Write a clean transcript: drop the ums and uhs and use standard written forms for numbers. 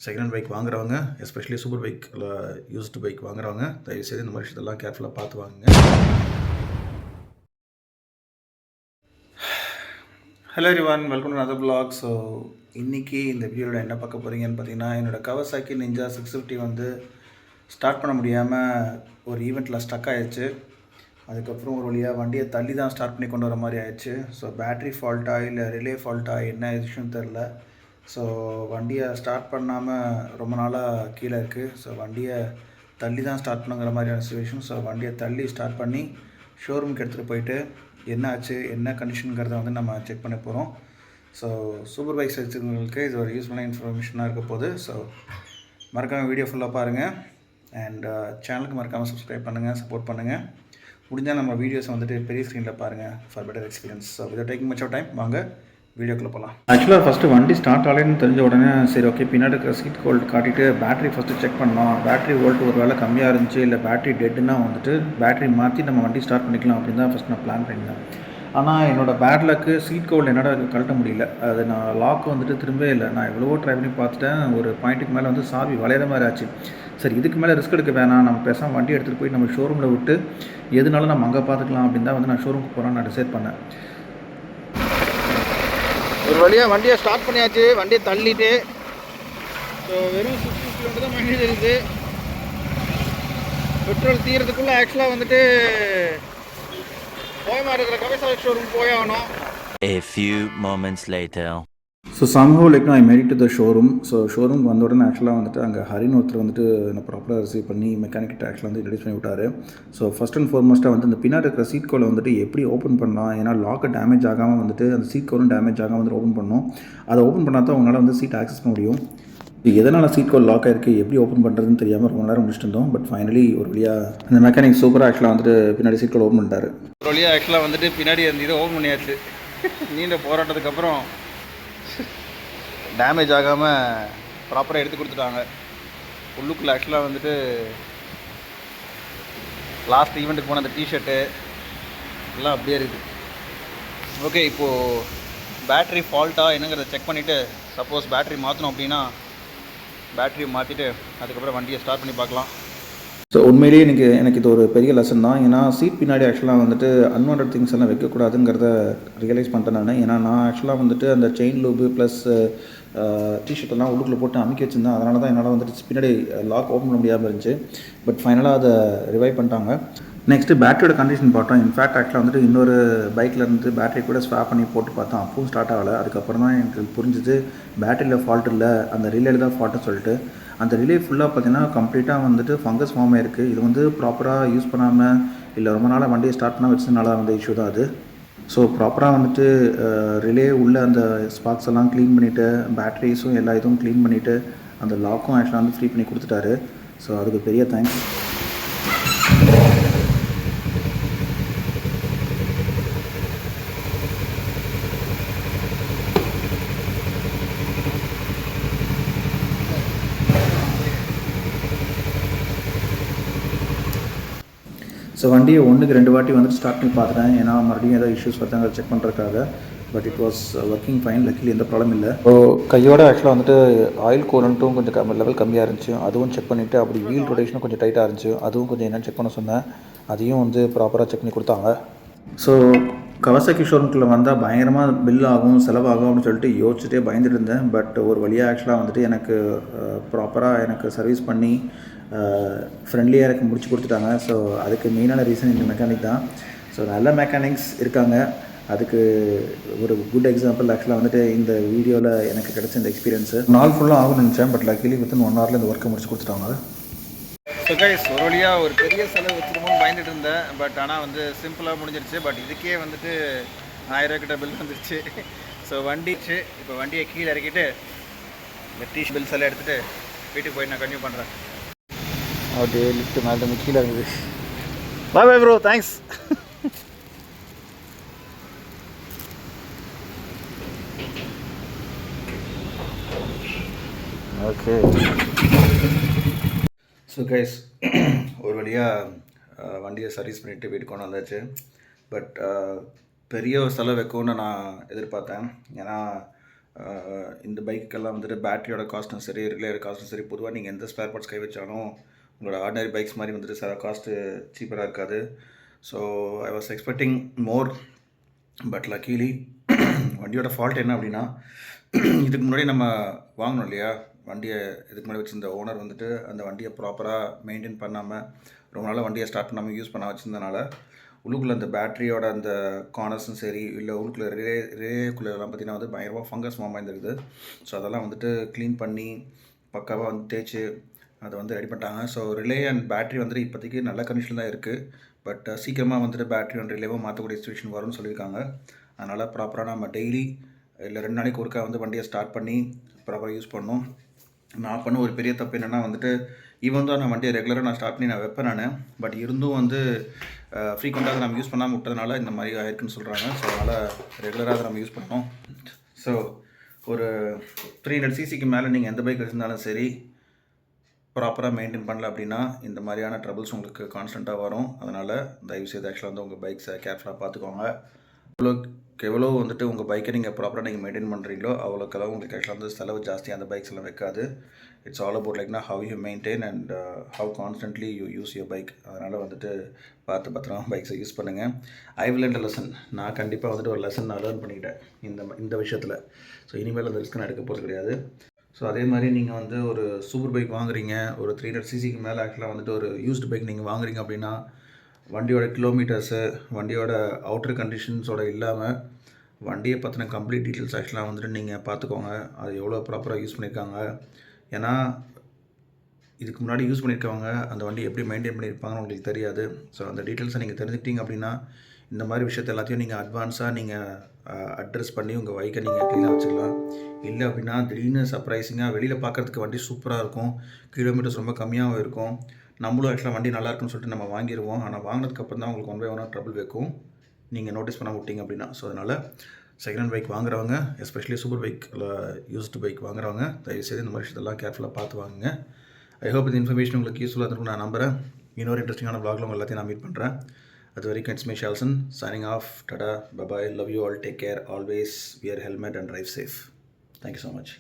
Second hand bike வாங்குறவங்க, especially super bike இல்லை used bike வாங்குறவங்க தயவுசெய்து இந்த மாதிரி விஷயத்தெல்லாம் கேர்ஃபுல்லாக பார்த்து வாங்குங்க. Hello everyone, welcome to another vlog. So இன்றைக்கி இந்த வீடியோவில் என்ன பார்க்க போகிறீங்கன்னு பார்த்தீங்கன்னா, என்னோடய கவாசாக்கி நிஞ்சா 650 வந்து ஸ்டார்ட் பண்ண முடியாமல் ஒரு ஈவெண்ட்டில் ஸ்டக் ஆகிடுச்சு. அதுக்கப்புறம் ஒரு வழியாக வண்டியை தள்ளி தான் ஸ்டார்ட் பண்ணி கொண்டு வர மாதிரி ஆயிடுச்சு. ஸோ பேட்ரி ஃபால்ட்டா இல்லை ரிலே ஃபால்ட்டா என்ன விஷயம் தெரில. ஸோ வண்டியை ஸ்டார்ட் பண்ணாமல் ரொம்ப நாளாக கீழே இருக்குது. ஸோ வண்டியை தள்ளி தான் ஸ்டார்ட் பண்ணுங்கிற மாதிரியான சுச்சுவேஷன். ஸோ வண்டியை தள்ளி ஸ்டார்ட் பண்ணி ஷோரூமுக்கு எடுத்துகிட்டு போயிட்டு என்ன ஆச்சு என்ன கண்டிஷனுங்கிறத வந்து நம்ம செக் பண்ண போகிறோம். ஸோ சூப்பர் பைக்ஸ் வச்சுருந்தவங்களுக்கு இது ஒரு யூஸ்ஃபுல்லான இன்ஃபர்மேஷனாக இருக்க போகுது. ஸோ மறக்காமல் வீடியோ ஃபுல்லாக பாருங்கள் அண்ட் சேனலுக்கு மறக்காமல் சப்ஸ்கிரைப் பண்ணுங்கள், சப்போர்ட் பண்ணுங்கள். முடிஞ்சால் நம்ம வீடியோஸை வந்துட்டு பெரிய ஸ்க்ரீனில் பாருங்கள் for better experience. So with taking much of time வாங்க வீடியோக்குள்ளே போகலாம். ஆக்சுவலாக ஃபஸ்ட்டு வண்டி ஸ்டார்ட் ஆகலன்னு தெரிஞ்ச உடனே சரி ஓகே பின்னாடி இருக்கிற சீட் ஹோல்ட் காட்டிட்டு பேட்டரி ஃபஸ்ட்டு செக் பண்ணோம். பேட்டரி வோல்ட் ஒரு வேளை கம்மியாக இருந்துச்சு இல்லை பேட்டரி டெட்டுன்னா வந்துட்டு பேட்டரி மாற்றி நம்ம வண்டி ஸ்டார்ட் பண்ணிக்கலாம் அப்படின்னு தான் ஃபஸ்ட் நான் பிளான் பண்ணியிருந்தேன். ஆனால் என்னோடய பேட் லக்கு சீட் ஹோல்டு என்னால் கழட்ட முடியல. அது நான் லாக் வந்துட்டு திரும்பவே இல்லை. நான் எவ்வளவோ ட்ரை பண்ணி பார்த்துட்டேன். ஒரு பாயிண்ட்டுக்கு மேலே வந்து சாவி வளையிற மாதிரி ஆச்சு. சரி இதுக்கு மேலே ரிஸ்க் எடுக்க வேணாம், நம்ம பேசாமல் வண்டி எடுத்துகிட்டு போய் நம்ம ஷோரூமில் விட்டு எதுனாலும் நம்ம அங்கே பார்த்துக்கலாம் அப்படின்னு தான் வந்து நான் ஷோரூமுக்கு போகிறேன்னு நான் டிசைட் பண்ணேன். ஒரு வழியாக வண்டியை ஸ்டார்ட் பண்ணியாச்சு. வண்டியை தள்ளிட்டு ஸோ வெறும் 60 கிலோமீட்டர் தான் மைலேஜ் இருக்குது. பெட்ரோல் தீரத்துக்குள்ளே ஆக்சுவலாக வந்துட்டு கோயம்புத்தூர் இருக்கிற கவிசாலை ஷோரூம் போய் ஆகணும். A few moments later. So somehow like I made it to the showroom. So showroom வந்த உடனே ஆக்சுவலாக வந்துட்டு அங்கே ஹரின்னு ஒருத்தர் வந்துட்டு நான் ப்ராப்பராக ரிசீவ் பண்ணி மெக்கானிக்கிட்ட ஆக்சுவலாக வந்து இன்ட்ரடியூஸ் பண்ணி விட்டார். ஸோ ஃபஸ்ட் அண்ட் ஃபார்மோஸ்ட்டாக வந்து இந்த பின்னாடி இருக்கிற சீட் கோலை வந்துட்டு எப்படி ஓப்பன் பண்ணலாம், ஏன்னா லாக்கு டேமேஜ் ஆகாமல் வந்துட்டு அந்த சீட் கோலும் டேமேஜ் ஆகாமல் வந்துட்டு ஓப்பன் பண்ணணும். அதை ஓப்பன் பண்ணால் தான் உங்களால் வந்து சீட் ஆக்சஸ் பண்ண முடியும். எதனால் சீட் கோல் லாக் ஆகிருக்கு எப்படி ஓப்பன் பண்ணுறதுன்னு தெரியாமல் ரொம்ப நேரம் முடிச்சுட்டு இருந்தோம். பட் ஃபைனலி ஒரு வழியாக அந்த மெக்கானிக் சூப்பராக ஆக்சுவலாக வந்துட்டு பின்னாடி சீட் கோல் ஓப்பன் பண்ணிட்டார். ஒரு வழியாக ஆக்சுவலாக வந்துட்டு பின்னாடி அந்த இதை ஓப்பன் பண்ணியாச்சு. நீண்ட போராட்டத்துக்கப்புறம் டேமேஜ் ஆகாமல் ப்ராப்பராக எடுத்து கொடுத்துட்டாங்க. உள்ளுக்குள்ளே ஆக்சுவலாக வந்துட்டு லாஸ்ட் ஈவெண்ட்டுக்கு போன அந்த டிஷர்ட்டு எல்லாம் அப்படியே இருக்குது. ஓகே, இப்போது பேட்ரி ஃபால்ட்டாக என்னங்கிறத செக் பண்ணிவிட்டு சப்போஸ் பேட்ரி மாற்றணும் அப்படின்னா பேட்ரி மாற்றிட்டு அதுக்கப்புறம் வண்டியை ஸ்டார்ட் பண்ணி பார்க்கலாம். ஸோ உண்மையிலேயே எனக்கு இது ஒரு பெரிய லெசன் தான். ஏன்னா சீட் பின்னாடி ஆக்சுவலாக வந்துட்டு அன்வான்ட் திங்ஸ் எல்லாம் வைக்கக்கூடாதுங்கிறத ரியலைஸ் பண்ணிட்டேன் நான். ஏன்னா நான் ஆக்சுவலாக வந்துட்டு அந்த செயின் லூபு ப்ளஸ் டிஷர்ட்டெல்லாம் உள்ளுக்குள்ளே போட்டு அமைக்க வச்சுருந்தேன். அதனால தான் என்னால் வந்துட்டு பின்னாடி லாக் ஓப்பன் பண்ண முடியாமல் இருந்துச்சு. பட் ஃபைனலாக அதை ரிவைவ் பண்ணிட்டாங்க. நெக்ஸ்ட்டு பேட்டரியோட கண்டிஷன் பார்த்தோம். இன்ஃபேக்ட் ஆக்சுவலாக வந்துட்டு இன்னொரு பைக்கில் இருந்து பேட்டரி கூட ஸ்வாப் பண்ணி போட்டு பார்த்தோம். அப்பவும் ஸ்டார்ட் ஆகலை. அதுக்கப்புறம் தான் எனக்கு புரிஞ்சுது பேட்டரியில் ஃபால்ட் இல்லை, அந்த ரிலேயில் தான் ஃபால்ட்டுன்னு சொல்லிட்டு. அந்த ரிலே ஃபுல்லாக பார்த்திங்கன்னா கம்ப்ளீட்டாக வந்துட்டு ஃபங்கஸ் ஃபார்ம் ஆகிருக்கு. இது வந்து ப்ராப்பராக யூஸ் பண்ணாமல் இல்லை ரொம்ப நாளாக வண்டியை ஸ்டார்ட் பண்ண வச்சதுனால வந்த இஷ்யூ தான் அது. ஸோ ப்ராப்பராக வந்துட்டு ரிலே உள்ள அந்த ஸ்பார்க்ஸ் எல்லாம் க்ளீன் பண்ணிவிட்டு பேட்டரிஸும் எல்லா இதுவும் க்ளீன் பண்ணிவிட்டு அந்த லாக்கும் ஆக்சுவலாக வந்து ஃப்ரீ பண்ணி கொடுத்துட்டாரு. ஸோ அதுக்கு பெரிய தேங்க்ஸ். ஸோ வண்டியை 1க்கு 2 வாட்டி வந்துட்டு ஸ்டார்ட் பண்ணி பார்த்துட்டேன். ஏன்னா மறுபடியும் ஏதாவது இஷ்யூஸ் வருதாங்க செக் பண்ணுறதுக்காக. But it was working fine. Luckily எந்த ப்ராப்ளம் இல்லை. ஸோ கையோட ஆக்சுவலாக வந்துட்டு ஆயில் கூலண்ட்டும் கொஞ்சம் லெவல் கம்மியாக இருந்துச்சு. அதுவும் செக் பண்ணிவிட்டு அப்படி வீல் ரொட்டேஷனும் கொஞ்சம் டைட்டாக இருந்துச்சு. அதுவும் கொஞ்சம் என்னென்னு செக் பண்ண சொன்னேன். அதையும் வந்து ப்ராப்பராக செக் பண்ணி கொடுத்தாங்க. ஸோ கவாசாக்கி ஷோரூம்குள்ளே வந்தால் பயங்கரமாக பில் ஆகும் செலவாகும் அப்படின்னு சொல்லிட்டு யோசிச்சுட்டே பயந்துட்டு இருந்தேன். பட் ஒரு வழியாக ஆக்சுவலாக வந்துட்டு எனக்கு ப்ராப்பராக எனக்கு சர்வீஸ் பண்ணி ஃப்ரெண்ட்லியாக எனக்கு முடிச்சு கொடுத்துட்டாங்க. ஸோ அதுக்கு மெயினான ரீசன் இந்த மெக்கானிக் தான். ஸோ நல்ல மெக்கானிக்ஸ் இருக்காங்க. அதுக்கு ஒரு குட் எக்ஸாம்பிள் ஆக்சுவலாக வந்துட்டு இந்த வீடியோவில் எனக்கு கிடச்ச இந்த எக்ஸ்பீரியன்ஸு. நாள் ஃபுல்லாக ஆகும்னு நினச்சேன். பட் லக்கிலி வித்தின் 1 ஹவரில் இந்த ஒர்க்கை முடிச்சு கொடுத்துட்டாங்க. ஸோ கைஸ் ஒரு வழியாக ஒரு பெரிய செலவு வச்சுருமோன்னு பயந்துட்டு இருந்தேன். பட் ஆனால் வந்து சிம்பிளாக முடிஞ்சிருச்சு. பட் இதுக்கே வந்துட்டு 1000 ரூபா கிட்ட பில் வந்துருச்சு. ஸோ வண்டிச்சு இப்போ வண்டியை கீழே இறக்கிட்டு இந்த பில்ஸ் எல்லாம் எடுத்துகிட்டு வீட்டுக்கு போய் நான் கன்டினியூ பண்ணுறேன். அப்படியே லிஃப்ட் மேலே இருந்து கீழே இருக்குது. Bye bye bro, thanks. Okay so guys ஒரு வழியாக வண்டியை சர்வீஸ் பண்ணிவிட்டு வீட்டுக்கு கொண்டு வந்தாச்சு. பட் பெரிய ஒரு செலவு வைக்கும்னு நான் எதிர்பார்த்தேன். ஏன்னா இந்த பைக்குக்கெல்லாம் வந்துட்டு பேட்டரியோட காஸ்ட்டும் சரி, ரிலேயோட காஸ்ட்டும் சரி, பொதுவாக நீங்கள் எந்த ஸ்பேர் பார்ட்ஸ் கை வச்சாலும் உங்களோட ஆர்டினரி பைக்ஸ் மாதிரி வந்துட்டு சில காஸ்ட்டு சீப்பராக இருக்காது. So I was expecting more, but luckily வண்டியோட ஃபால்ட் என்ன அப்படின்னா, இதுக்கு முன்னாடி நம்ம வாங்கினோம் இல்லையா வண்டியை, இதுக்கு முன்னாடி வச்சுருந்த ஓனர் வந்துட்டு அந்த வண்டியை ப்ராப்பராக மெயின்டைன் பண்ணாமல் ரொம்ப நாளாக வண்டியை ஸ்டார்ட் பண்ணாமல் யூஸ் பண்ண வச்சுருந்தனால உள்ளுக்குள்ளே அந்த பேட்டரியோட அந்த கார்னர்ஸும் சரி, இல்லை உள்ளுக்குள்ளே ரிலேக்குள்ளெல்லாம் பார்த்திங்கன்னா வந்து பயங்கரமாக ஃபங்கஸ் ஃபார்ம் ஆயிருந்துருக்குது. ஸோ அதெல்லாம் வந்துட்டு க்ளீன் பண்ணி பக்காவாக வந்து தேய்ச்சி அதை வந்து ரெடி பண்ணிட்டாங்க. ஸோ ரிலே அண்ட் பேட்டரி வந்துட்டு இப்போதைக்கு நல்ல கண்டிஷனில் தான் இருக்குது. பட் சீக்கிரமாக வந்துட்டு பேட்டரி அண்ட் ரிலேவும் மாற்றக்கூடிய சுச்சுவேஷன் வரும்னு சொல்லியிருக்காங்க. அதனால் ப்ராப்பராக நம்ம டெய்லி இல்லை 2 நாளைக்கு ஒருக்கா வந்து வண்டியை ஸ்டார்ட் பண்ணி ப்ராப்பராக யூஸ் பண்ணணும். நான் பண்ண ஒரு பெரிய தப்பு என்னென்னா வந்துட்டு, ஈவன் தான் நான் வண்டியை ரெகுலராக நான் ஸ்டார்ட் பண்ணி நான் வைப்பேன் நான், பட் இருந்தும் வந்து ஃப்ரீக்வெண்ட்டாக நம்ம யூஸ் பண்ணாமல் விட்டதுனால இந்த மாதிரி ஆயிருக்குன்னு சொல்கிறாங்க. ஸோ அதனால் ரெகுலராக அதை நம்ம யூஸ் பண்ணோம். ஸோ ஒரு 300 சிசிக்கு மேலே நீங்கள் எந்த பைக் வச்சுருந்தாலும் சரி, ப்ராப்பராக மெயின்டைன் பண்ணல அப்படின்னா இந்த மாதிரியான ட்ரபிள்ஸ் உங்களுக்கு கான்ஸ்டண்ட்டாக வரும். அதனால் தயவுசெய்து ஆக்சுவலாக வந்து உங்கள் பைக்ஸை கேர்ஃபுல்லாக பார்த்துக்கோங்க. எவ்வளோ வந்துட்டு உங்கள் பைக்கை நீங்கள் ப்ராப்பராக நீங்கள் மெயின்டைன் பண்ணுறீங்களோ அவ்வளோக்கெல்லாம் உங்களுக்கு ஆக்சுவலாக வந்து செலவு ஜாஸ்தி அந்த பைக்ஸ் எல்லாம் வைக்காது. இட்ஸ் ஆல் அபவுட் லைக்னா how you maintain and how constantly you use your bike. அதனால் வந்துட்டு பார்த்து பத்திரமா பைக்ஸை யூஸ் பண்ணுங்கள். I will learn a lesson. நான் கண்டிப்பாக வந்துட்டு ஒரு லெசன் நான் லேர்ன் பண்ணிக்கிட்டேன் இந்த விஷயத்தில். ஸோ இனிமேல் அந்த ரிஸ்க் நான் எடுக்க போகிறது கிடையாது. ஸோ அதே மாதிரி நீங்கள் வந்து ஒரு சூப்பர் பைக் வாங்குறீங்க, ஒரு 300 சிசிக்கு மேலே ஆக்சுவலாக வந்துட்டு ஒரு யூஸ்டு பைக் நீங்கள் வாங்குறீங்க அப்படின்னா, வண்டியோட கிலோமீட்டர்ஸு, வண்டியோட அவுட்டர் கண்டிஷன்ஸோட இல்லாமல் வண்டியை பற்றின கம்ப்ளீட் டீட்டெயில்ஸ் ஆக்சுவலாக வந்துட்டு நீங்கள் பார்த்துக்கோங்க. அது எவ்வளோ ப்ராப்பராக யூஸ் பண்ணியிருக்காங்க. ஏன்னா இதுக்கு முன்னாடி யூஸ் பண்ணியிருக்கவங்க அந்த வண்டியை எப்படி மெயின்டைன் பண்ணியிருப்பாங்கன்னு உங்களுக்கு தெரியாது. ஸோ அந்த டீட்டெயில்ஸை நீங்கள் தெரிஞ்சுக்கிட்டீங்க அப்படின்னா இந்த மாதிரி விஷயத்தை எல்லாத்தையும் நீங்கள் அட்வான்ஸாக நீங்கள் அட்ரஸ் பண்ணி உங்கள் பைக்கை நீங்கள் க்ளீனாக வச்சுக்கலாம். இல்லை அப்படின்னா திடீர்னு சர்ப்ரைசிங்காக வெளியில் பார்க்குறதுக்கு வண்டி சூப்பராக இருக்கும், கிலோமீட்டர்ஸ் ரொம்ப கம்மியாகவும் இருக்கும், நம்மளும் ஆக்சுவலாக வண்டி நல்லா இருக்குன்னு சொல்லிட்டு நம்ம வாங்கிடுவோம். ஆனால் வாங்கினதுக்கப்புறம் தான் உங்களுக்கு 1 by 1 ட்ரபிள் வைக்கும், நீங்கள் நோட்டீஸ் பண்ண விட்டீங்க அப்படின்னா. ஸோ அதனால் செகண்ட் ஹேண்ட் பைக் வாங்குறவங்க, எஸ்பெஷலி சூப்பர் பைக் இல்லை யூஸ்டு பைக் வாங்குறவங்க தயவுசெய்து இந்த மாதிரி விஷயத்தெல்லாம் கேர்ஃபுல்லாக பார்த்து வாங்குங்க. ஐ ஹோப் இந்த இன்ஃபர்மேஷன் உங்களுக்கு யூஸ்ஃபுல்லாக இருக்கும் நான் நம்புகிறேன். இன்னொரு இன்ட்ரெஸ்டிங்கான வ்ளாகில் உங்கள் எல்லாத்தையும் நான் மீட் பண்ணுறேன். அது வரைக்கும் it's me Shalson signing off. டாடா, bye bye, love you all, take care, always wear helmet and drive safe. Thank you so much.